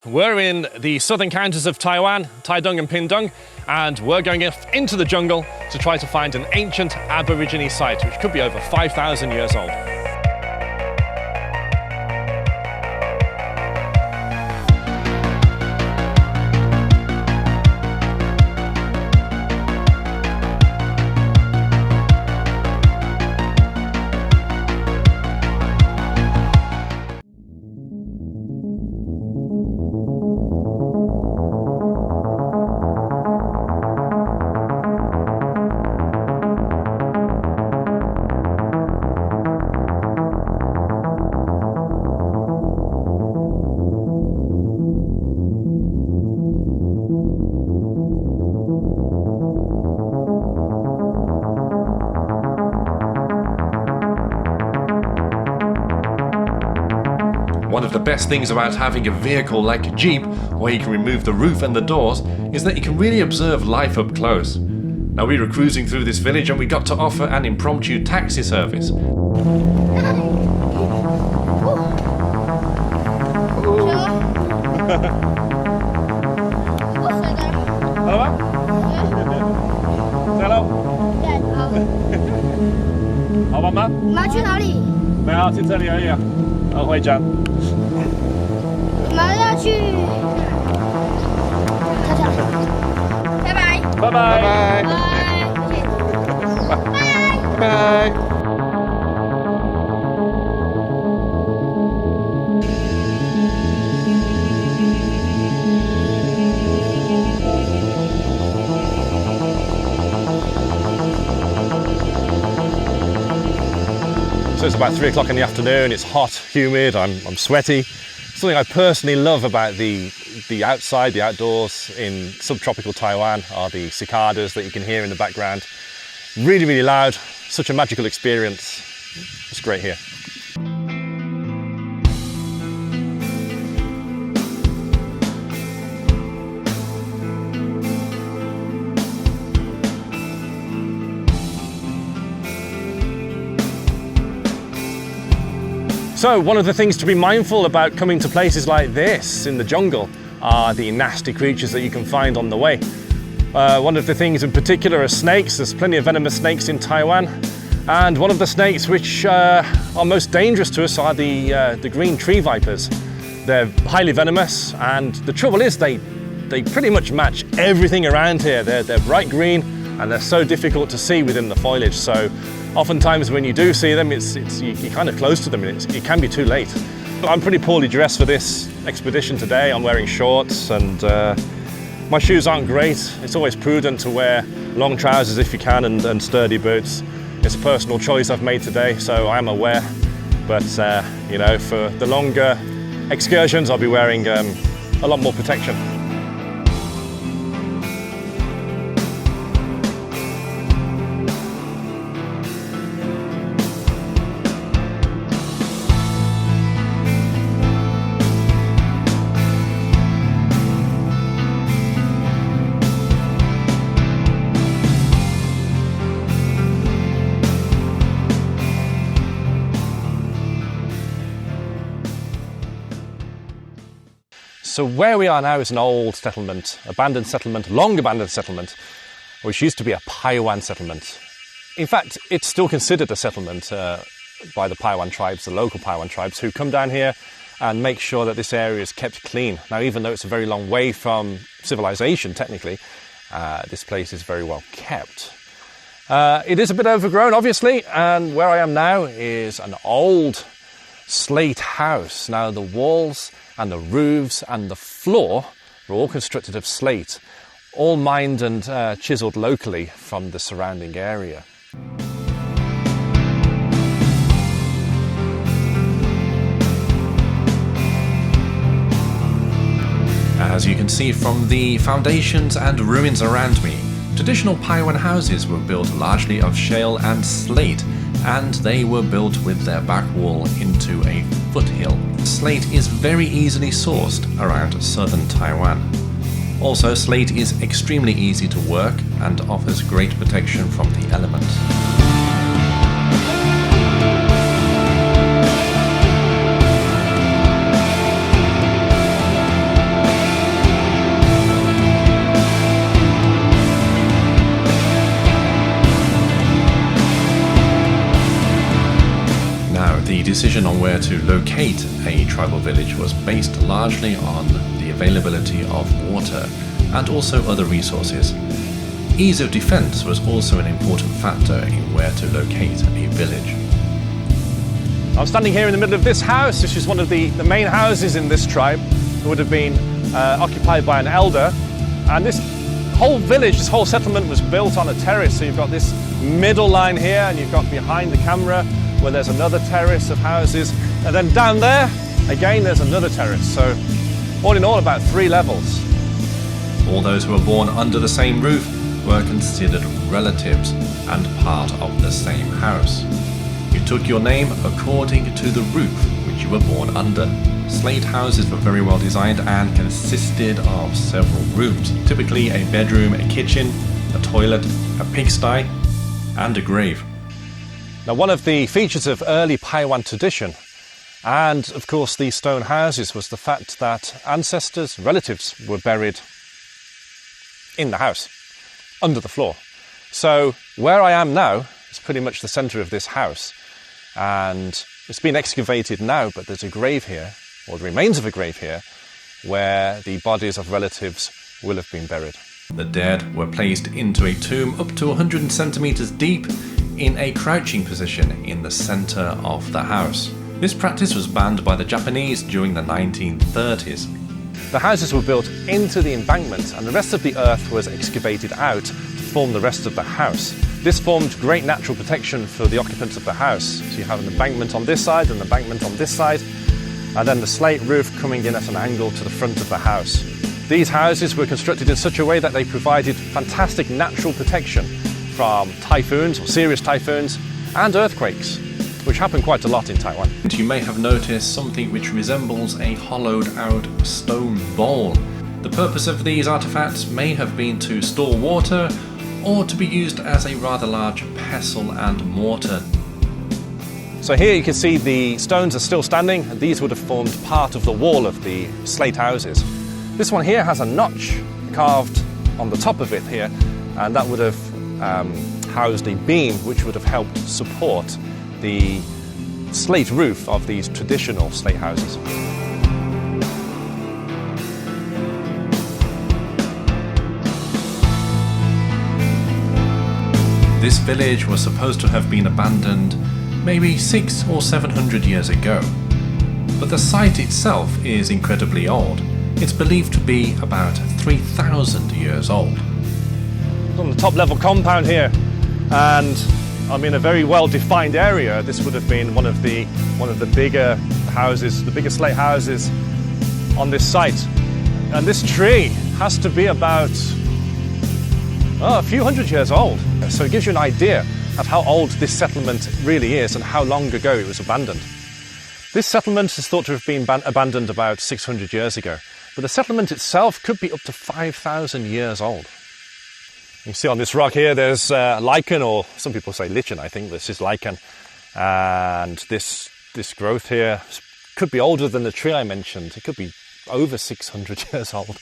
We're in the southern counties of Taiwan, Taidong and Pingtung, and we're going into the jungle to try to find an ancient aborigine site, which could be over 5,000 years old. One of the best things about having a vehicle like a Jeep, where you can remove the roof and the doors, is that you can really observe life up close. Now we were cruising through this village and we got to offer an impromptu taxi service. Hello. 好吧吗？你们要去哪里？没有，去这里而已啊。回家。你们要去？拜拜。拜拜。拜拜。拜。 So it's about 3 o'clock in the afternoon, it's hot, humid, I'm sweaty. Something I personally love about the outside, the outdoors in subtropical Taiwan are the cicadas that you can hear in the background. Really, really loud, such a magical experience. It's great here. So one of the things to be mindful about coming to places like this in the jungle are the nasty creatures that you can find on the way. One of the things in particular are snakes. There's plenty of venomous snakes in Taiwan. And one of the snakes which are most dangerous to us are the green tree vipers. They're highly venomous, and the trouble is they pretty much match everything around here. They're bright green and they're so difficult to see within the foliage. So oftentimes when you do see them, you're kind of close to them and it can be too late. I'm pretty poorly dressed for this expedition today. I'm wearing shorts and my shoes aren't great. It's always prudent to wear long trousers if you can and sturdy boots. It's a personal choice I've made today, so I am aware. But you know, for the longer excursions, I'll be wearing a lot more protection. So where we are now is an old settlement, abandoned settlement, long abandoned settlement, which used to be a Paiwan settlement. In fact, it's still considered a settlement by the Paiwan tribes, the local Paiwan tribes, who come down here and make sure that this area is kept clean. Now, even though it's a very long way from civilization, technically, this place is very well kept. It is a bit overgrown, obviously, and where I am now is an old slate house. Now, the walls and the roofs and the floor were all constructed of slate, all mined and chiselled locally from the surrounding area. As you can see from the foundations and ruins around me, traditional Paiwan houses were built largely of shale and slate, and they were built with their back wall into a foothill. Slate is very easily sourced around southern Taiwan. Also, slate is extremely easy to work and offers great protection from the elements. decision on where to locate a tribal village was based largely on the availability of water and also other resources. Ease of defense was also an important factor in where to locate a village. I'm standing here in the middle of this house. This is one of the main houses in this tribe. It would have been occupied by an elder. And this whole village, this whole settlement was built on a terrace. So you've got this middle line here, and you've got behind the camera where there's another terrace of houses. And then down there, again, there's another terrace. So all in all, about 3 levels. All those who were born under the same roof were considered relatives and part of the same house. You took your name according to the roof which you were born under. Slate houses were very well designed and consisted of several rooms, typically a bedroom, a kitchen, a toilet, a pigsty, and a grave. Now, one of the features of early Taiwan tradition, and of course these stone houses, was the fact that ancestors, relatives, were buried in the house, under the floor. So where I am now is pretty much the centre of this house, and it's been excavated now, but there's a grave here, or the remains of a grave here, where the bodies of relatives will have been buried. The dead were placed into a tomb up to 100 centimeters deep in a crouching position in the centre of the house. This practice was banned by the Japanese during the 1930s. The houses were built into the embankment, and the rest of the earth was excavated out to form the rest of the house. This formed great natural protection for the occupants of the house. So you have an embankment on this side and an embankment on this side, and then the slate roof coming in at an angle to the front of the house. These houses were constructed in such a way that they provided fantastic natural protection from typhoons, or serious typhoons, and earthquakes, which happen quite a lot in Taiwan. And you may have noticed something which resembles a hollowed out stone bowl. The purpose of these artifacts may have been to store water or to be used as a rather large pestle and mortar. So here you can see the stones are still standing, and these would have formed part of the wall of the slate houses. This one here has a notch carved on the top of it here, and that would have housed a beam which would have helped support the slate roof of these traditional slate houses. This village was supposed to have been abandoned maybe 600 or 700 years ago. But the site itself is incredibly old. It's believed to be about 3,000 years old. It's on the top level compound here, and I'm in a very well-defined area. This would have been one of the bigger houses, the bigger slate houses on this site. And this tree has to be about a few hundred years old. So it gives you an idea of how old this settlement really is and how long ago it was abandoned. This settlement is thought to have been abandoned about 600 years ago, but the settlement itself could be up to 5,000 years old. You see on this rock here, there's lichen, or some people say lichen, I think this is lichen. And this growth here could be older than the tree I mentioned. It could be over 600 years old.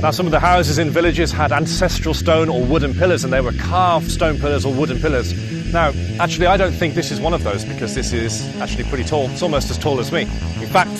Now, some of the houses in villages had ancestral stone or wooden pillars, and they were carved stone pillars or wooden pillars. Now, actually, I don't think this is one of those, because this is actually pretty tall. It's almost as tall as me. In fact,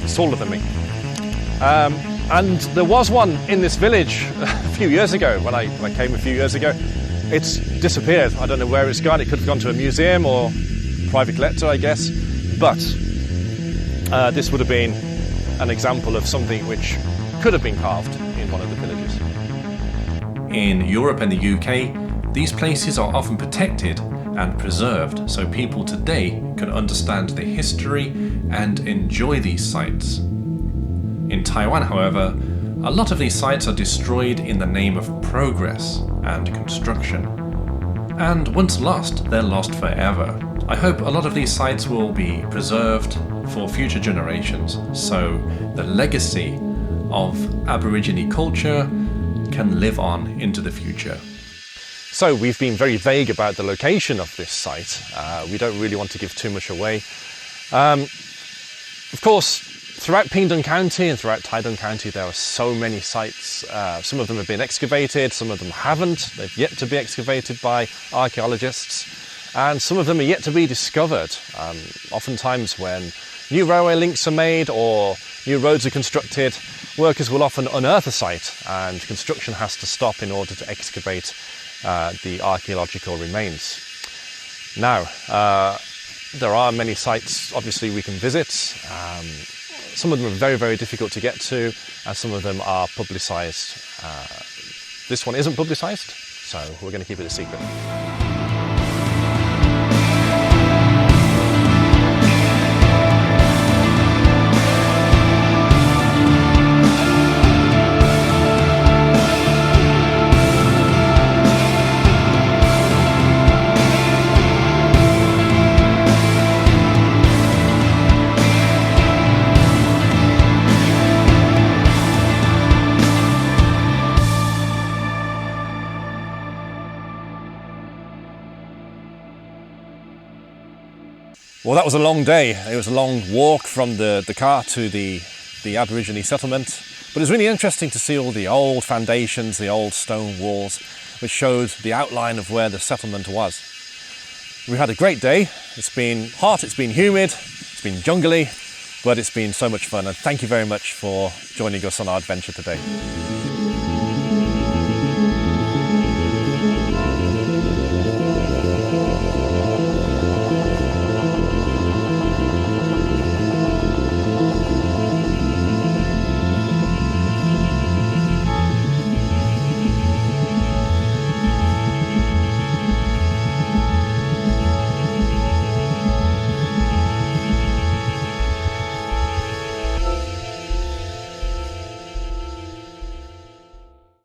it's taller than me. And there was one in this village a few years ago, when I came a few years ago. It's disappeared. I don't know where it's gone. It could have gone to a museum or private collector, I guess. But this would have been an example of something which could have been carved in one of the villages. In Europe and the UK, these places are often protected and preserved so people today can understand the history and enjoy these sites. In Taiwan, however, a lot of these sites are destroyed in the name of progress and construction. And once lost, they're lost forever. I hope a lot of these sites will be preserved for future generations, so the legacy of Aborigine culture can live on into the future. So we've been very vague about the location of this site. We don't really want to give too much away. Of course, throughout Pingdong County and throughout Taidong County, there are so many sites. Some of them have been excavated, some of them haven't. They've yet to be excavated by archaeologists, and some of them are yet to be discovered. Oftentimes when new railway links are made or new roads are constructed, workers will often unearth a site, and construction has to stop in order to excavate the archaeological remains. Now, there are many sites, obviously, we can visit. Some of them are very, very difficult to get to, and some of them are publicised. This one isn't publicised, so we're going to keep it a secret. Well, that was a long day. It was a long walk from the car to the Aborigine settlement. But it was really interesting to see all the old foundations, the old stone walls, which showed the outline of where the settlement was. We had a great day. It's been hot, it's been humid, it's been jungly, but it's been so much fun. And thank you very much for joining us on our adventure today.